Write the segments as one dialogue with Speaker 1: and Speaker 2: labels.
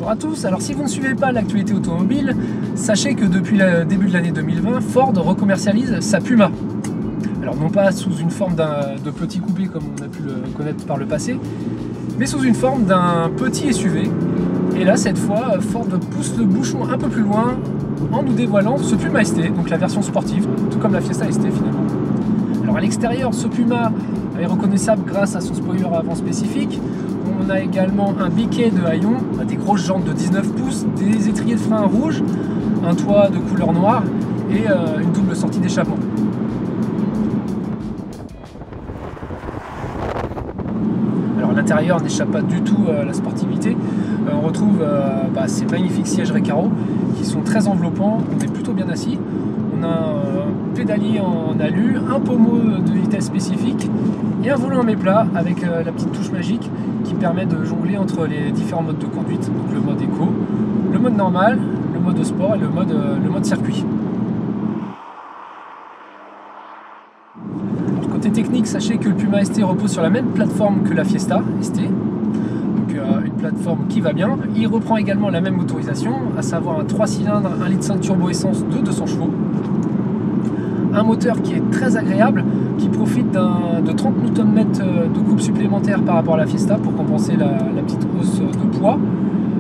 Speaker 1: Bonjour à tous, alors si vous ne suivez pas l'actualité automobile, sachez que depuis le début de l'année 2020, Ford recommercialise sa Puma. Alors non pas sous une forme de petit coupé comme on a pu le connaître par le passé, mais sous une forme d'un petit SUV. Et là cette fois, Ford pousse le bouchon un peu plus loin en nous dévoilant ce Puma ST, donc la version sportive, tout comme la Fiesta ST finalement. Alors à l'extérieur, ce Puma est reconnaissable grâce à son spoiler avant spécifique. On a également un biquet de haillons, des grosses jantes de 19 pouces, des étriers de frein rouges, un toit de couleur noire et une double sortie d'échappement. Alors l'intérieur n'échappe pas du tout à la sportivité. On retrouve ces magnifiques sièges Recaro qui sont très enveloppants, on est plutôt bien assis. On a un pédalier en alu, un pommeau de vitesse spécifique et un volant à méplat avec la petite touche magique qui permet de jongler entre les différents modes de conduite, donc le mode éco, le mode normal, le mode sport et le mode circuit. Alors, côté technique, sachez que le Puma ST repose sur la même plateforme que la Fiesta ST, donc une plateforme qui va bien. Il reprend également la même motorisation, à savoir un 3 cylindres 1,5 litre turbo essence de 200 chevaux. Un moteur qui est très agréable, qui profite de 30 Nm de coupe supplémentaire par rapport à la Fiesta pour compenser la petite hausse de poids.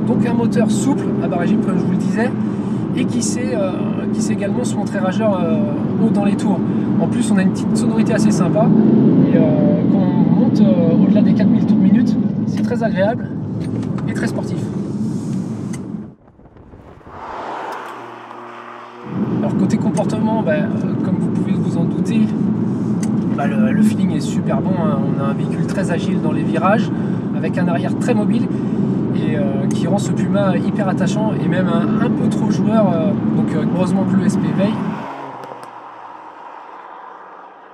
Speaker 1: Donc un moteur souple à bas régime comme je vous le disais et qui sait également se montrer rageur haut dans les tours. En plus on a une petite sonorité assez sympa et quand on monte au-delà des 4000 tours minute, c'est très agréable et très sportif. Alors côté comportement, comme vous pouvez vous en douter, le feeling est super bon, hein. On a un véhicule très agile dans les virages, avec un arrière très mobile et qui rend ce Puma hyper attachant et même un peu trop joueur, donc heureusement que l'ESP veille.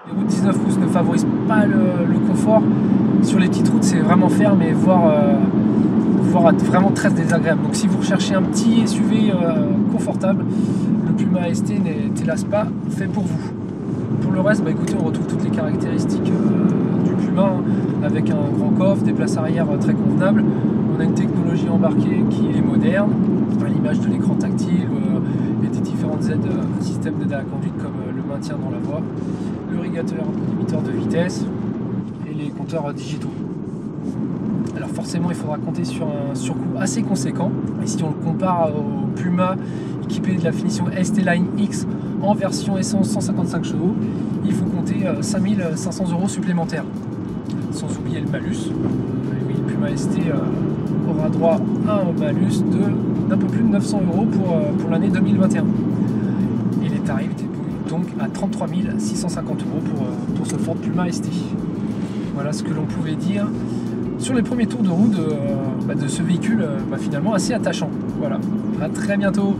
Speaker 1: Les routes 19 pouces ne favorisent pas le confort, sur les petites routes c'est vraiment ferme et voire vraiment très désagréable. Donc si vous recherchez un petit SUV confortable, le Puma ST n'est hélas pas fait pour vous. Pour le reste, écoutez, on retrouve toutes les caractéristiques du Puma, hein, avec un grand coffre, des places arrière très convenables. On a une technologie embarquée qui est moderne, à l'image de l'écran tactile et des différentes aides, systèmes d'aide à la conduite comme le maintien dans la voie, le régulateur limiteur de vitesse et les compteurs digitaux. Alors forcément il faudra compter sur un surcoût assez conséquent, et si on le compare au Puma équipé de la finition ST Line X en version essence 155 chevaux, il faut compter 5500 € supplémentaires, sans oublier le malus. Oui, le Puma ST aura droit à un malus d'un peu plus de 900 € pour l'année 2021. Et les tarifs déboutent donc à 33 650 € pour ce Ford Puma ST. Voilà ce que l'on pouvait dire sur les premiers tours de roue de ce véhicule finalement assez attachant. Voilà, à très bientôt.